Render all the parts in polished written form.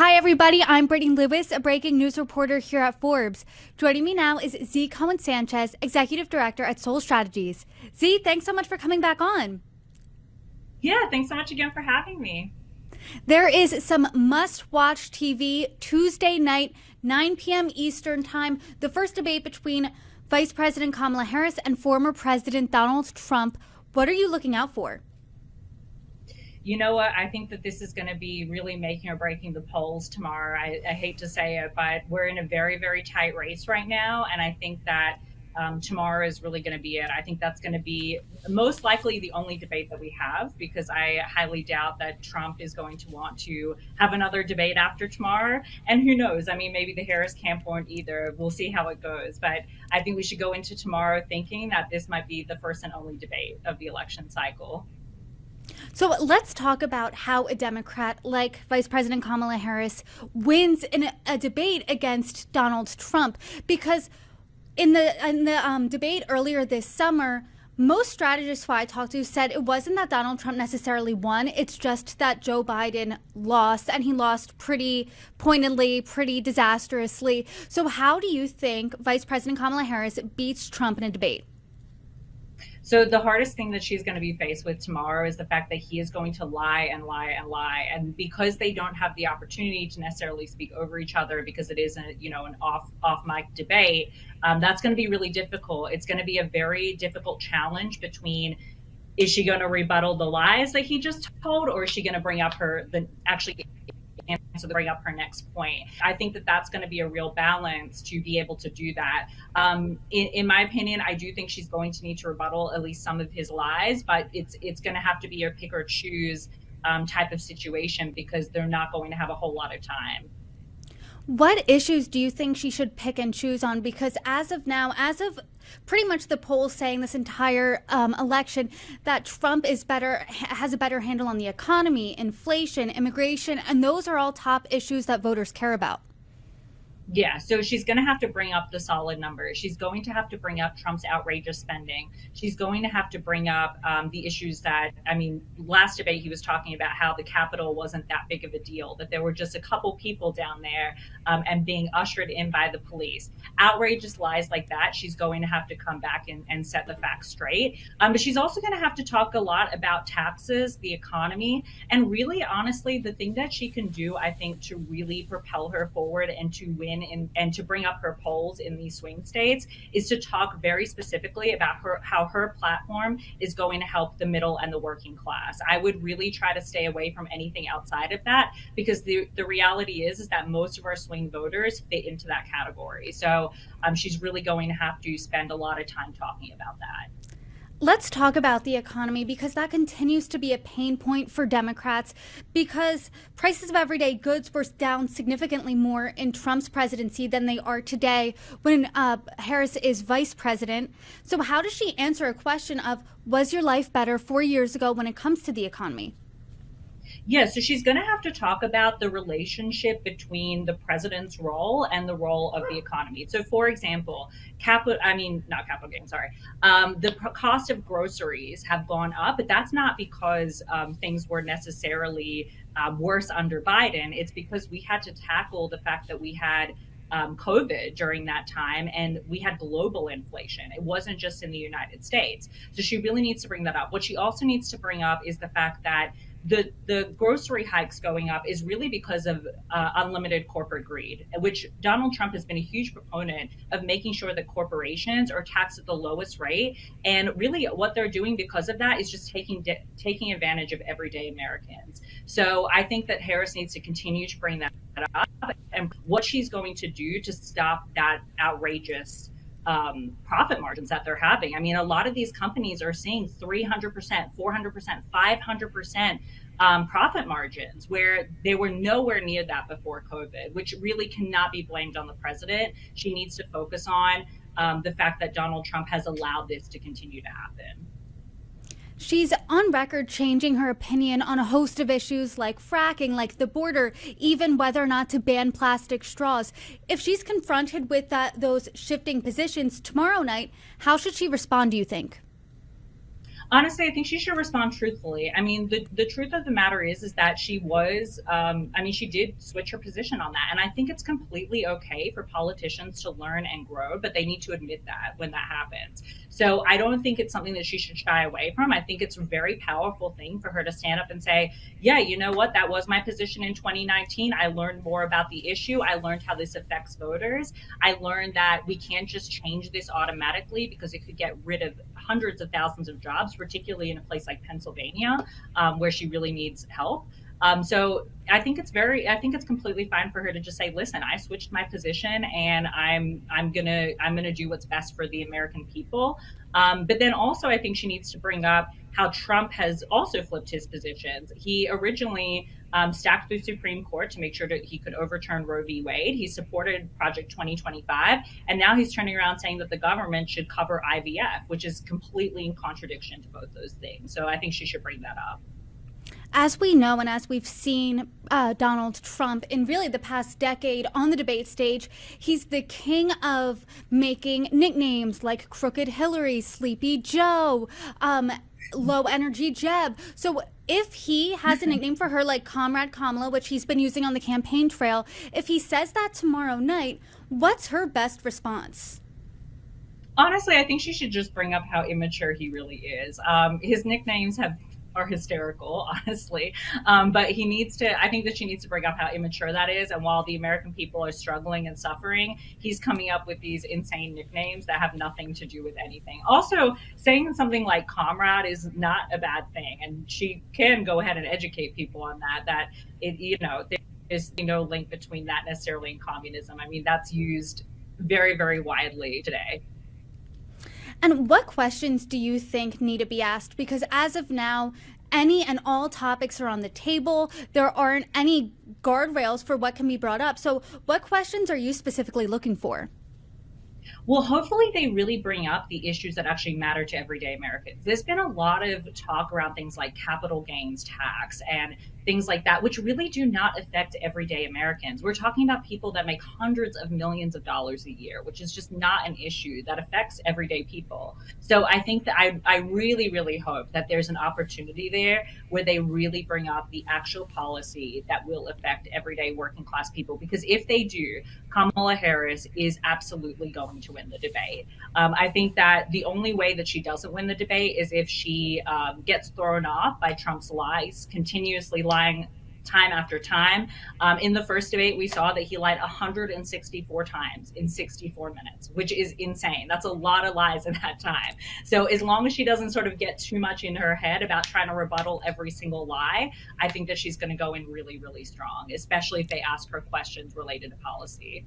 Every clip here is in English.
Hi, everybody. I'm Brittany Lewis, a breaking news reporter here at Forbes. Joining me now is Zee Cohen-Sanchez, Executive Director at Strategist. Zee, thanks so much for coming back on. Yeah, thanks so much again for having me. There is some must-watch TV Tuesday night, 9 p.m. Eastern Time, the first debate between Vice President Kamala Harris and former President Donald Trump. What are you looking out for? You know what? I think that this is going to be really making or breaking the polls tomorrow. I hate to say it, but we're in a very, very tight race right now. And I think that tomorrow is really going to be it. I think that's going to be most likely the only debate that we have, because I highly doubt that Trump is going to want to have another debate after tomorrow. And who knows? I mean, maybe the Harris camp won't either. We'll see how it goes. But I think we should go into tomorrow thinking that this might be the first and only debate of the election cycle. So let's talk about how a Democrat like Vice President Kamala Harris wins in a debate against Donald Trump. Because in the debate earlier this summer, most strategists who I talked to said it wasn't that Donald Trump necessarily won. It's just that Joe Biden lost, and he lost pretty pointedly, pretty disastrously. So how do you think Vice President Kamala Harris beats Trump in a debate? So the hardest thing that she's going to be faced with tomorrow is the fact that he is going to lie and lie and lie. And because they don't have the opportunity to necessarily speak over each other, because it is an off mic debate, that's going to be really difficult. It's going to be a very difficult challenge between, is she going to rebuttal the lies that he just told, or is she going to bring up bring up her next point? I think that that's going to be a real balance to be able to do that. In my opinion, I do think she's going to need to rebuttal at least some of his lies, but it's going to have to be a pick or choose type of situation, because they're not going to have a whole lot of time. What issues do you think she should pick and choose on? Because as of now, as of pretty much the polls saying this entire election, that Trump has a better handle on the economy, inflation, immigration, and those are all top issues that voters care about. Yeah, so she's going to have to bring up the solid numbers. She's going to have to bring up Trump's outrageous spending. She's going to have to bring up the issues that, I mean, last debate he was talking about how the Capitol wasn't that big of a deal, that there were just a couple people down there and being ushered in by the police. Outrageous lies like that, she's going to have to come back and set the facts straight. But she's also going to have to talk a lot about taxes, the economy, and really, honestly, the thing that she can do, I think, to really propel her forward and to win and to bring up her polls in these swing states is to talk very specifically about how her platform is going to help the middle and the working class. I would really try to stay away from anything outside of that, because the reality is that most of our swing voters fit into that category. So she's really going to have to spend a lot of time talking about that. Let's talk about the economy, because that continues to be a pain point for Democrats, because prices of everyday goods were down significantly more in Trump's presidency than they are today when Harris is vice president. So how does she answer a question of, was your life better 4 years ago when it comes to the economy? Yeah, so she's going to have to talk about the relationship between the president's role and the role of the economy. So, for example, not capital gains, sorry. The cost of groceries have gone up, but that's not because things were necessarily worse under Biden. It's because we had to tackle the fact that we had COVID during that time, and we had global inflation. It wasn't just in the United States. So she really needs to bring that up. What she also needs to bring up is the fact that the grocery hikes going up is really because of unlimited corporate greed, which Donald Trump has been a huge proponent of making sure that corporations are taxed at the lowest rate. And really what they're doing because of that is just taking advantage of everyday Americans. So I think that Harris needs to continue to bring that up, and what she's going to do to stop that outrageous profit margins that they're having. I mean, a lot of these companies are seeing 300%, 400%, 500% profit margins, where they were nowhere near that before COVID, which really cannot be blamed on the president. She needs to focus on the fact that Donald Trump has allowed this to continue to happen. She's on record changing her opinion on a host of issues like fracking, like the border, even whether or not to ban plastic straws. If she's confronted with those shifting positions tomorrow night, how should she respond, do you think? Honestly, I think she should respond truthfully. I mean, the truth of the matter is that she was, I mean, she did switch her position on that. And I think it's completely okay for politicians to learn and grow, but they need to admit that when that happens. So I don't think it's something that she should shy away from. I think it's a very powerful thing for her to stand up and say, yeah, you know what? That was my position in 2019. I learned more about the issue. I learned how this affects voters. I learned that we can't just change this automatically because it could get rid of hundreds of thousands of jobs, particularly in a place like Pennsylvania, where she really needs help. So I think it's completely fine for her to just say, listen, I switched my position and I'm gonna do what's best for the American people. But then also I think she needs to bring up how Trump has also flipped his positions. He originally stacked the Supreme Court to make sure that he could overturn Roe v. Wade. He supported Project 2025, and now he's turning around saying that the government should cover IVF, which is completely in contradiction to both those things. So I think she should bring that up. As we know, and as we've seen Donald Trump in really the past decade on the debate stage, he's the king of making nicknames like Crooked Hillary, Sleepy Joe, Low Energy Jeb. So if he has a nickname for her like Comrade Kamala, which he's been using on the campaign trail, if he says that tomorrow night, what's her best response? Honestly, I think she should just bring up how immature he really is. His nicknames are hysterical, honestly. But I think that she needs to bring up how immature that is. And while the American people are struggling and suffering, he's coming up with these insane nicknames that have nothing to do with anything. Also, saying something like comrade is not a bad thing. And she can go ahead and educate people on that there's no link between that necessarily and communism. I mean, that's used very, very widely today. And what questions do you think need to be asked? Because as of now, any and all topics are on the table. There aren't any guardrails for what can be brought up. So what questions are you specifically looking for? Well, hopefully they really bring up the issues that actually matter to everyday Americans. There's been a lot of talk around things like capital gains tax and things like that, which really do not affect everyday Americans. We're talking about people that make hundreds of millions of dollars a year, which is just not an issue that affects everyday people. So I think that I really, really hope that there's an opportunity there where they really bring up the actual policy that will affect everyday working class people. Because if they do, Kamala Harris is absolutely going to win the debate. I think that the only way that she doesn't win the debate is if she gets thrown off by Trump's lies, continuously lying time after time. In the first debate, we saw that he lied 164 times in 64 minutes, which is insane. That's a lot of lies in that time. So as long as she doesn't sort of get too much in her head about trying to rebuttal every single lie, I think that she's going to go in really, really strong, especially if they ask her questions related to policy.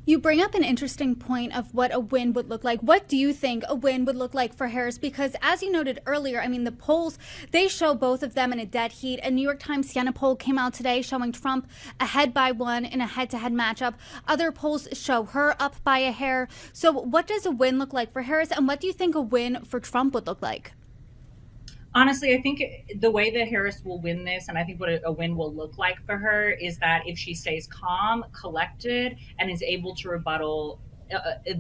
You bring up an interesting point of what a win would look like. What do you think a win would look like for Harris? Because as you noted earlier, I mean, the polls, they show both of them in a dead heat. A New York Times Siena poll came out today showing Trump ahead by one in a head-to-head matchup. Other polls show her up by a hair. So what does a win look like for Harris? And what do you think a win for Trump would look like? Honestly, I think the way that Harris will win this, and I think what a win will look like for her, is that if she stays calm, collected, and is able to rebuttal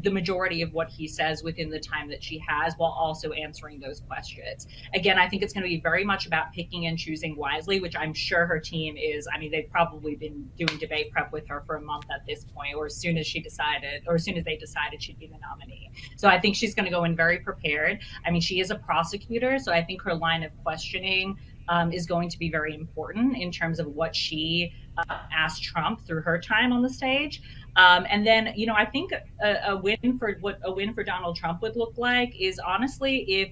the majority of what he says within the time that she has, while also answering those questions. Again, I think it's going to be very much about picking and choosing wisely, which I'm sure her team is. I mean, they've probably been doing debate prep with her for a month at this point, or as soon as they decided she'd be the nominee. So I think she's going to go in very prepared. I mean, she is a prosecutor, so I think her line of questioning is going to be very important in terms of what she asked Trump through her time on the stage. And then, I think a win for Donald Trump would look like is honestly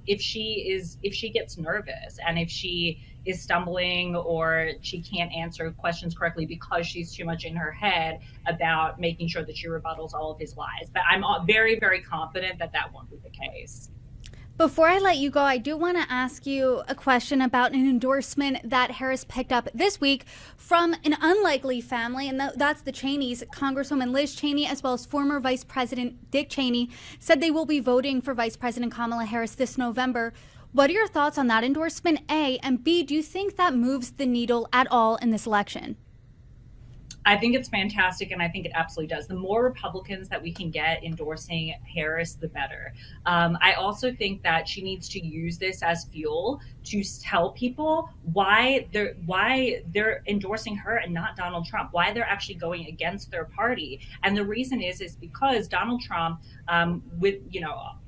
if she gets nervous and if she is stumbling or she can't answer questions correctly because she's too much in her head about making sure that she rebuttals all of his lies. But I'm very, very confident that that won't be the case. Before I let you go, I do want to ask you a question about an endorsement that Harris picked up this week from an unlikely family, and that's the Cheneys. Congresswoman Liz Cheney, as well as former Vice President Dick Cheney, said they will be voting for Vice President Kamala Harris this November. What are your thoughts on that endorsement, A? And B, do you think that moves the needle at all in this election? I think it's fantastic, and I think it absolutely does. The more Republicans that we can get endorsing Harris, the better. I also think that she needs to use this as fuel to tell people why they're endorsing her and not Donald Trump, why they're actually going against their party. And the reason is because Donald Trump, with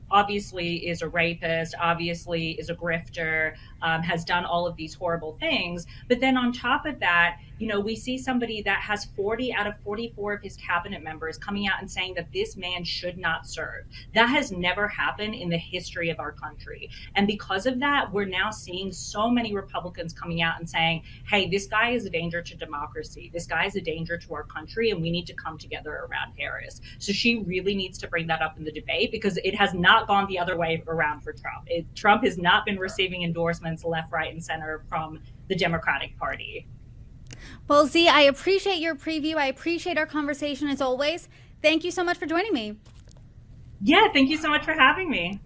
obviously is a rapist, obviously is a grifter, has done all of these horrible things. But then on top of that, we see somebody that has 40 out of 44 of his cabinet members coming out and saying that this man should not serve. That has never happened in the history of our country. And because of that, we're now seeing so many Republicans coming out and saying, hey, this guy is a danger to democracy. This guy is a danger to our country, and we need to come together around Harris. So she really needs to bring that up in the debate, because it has not gone the other way around for Trump. Trump has not been receiving endorsements left, right, and center from the Democratic Party. Well, Zee, I appreciate your preview. I appreciate our conversation as always. Thank you so much for joining me. Yeah, thank you so much for having me.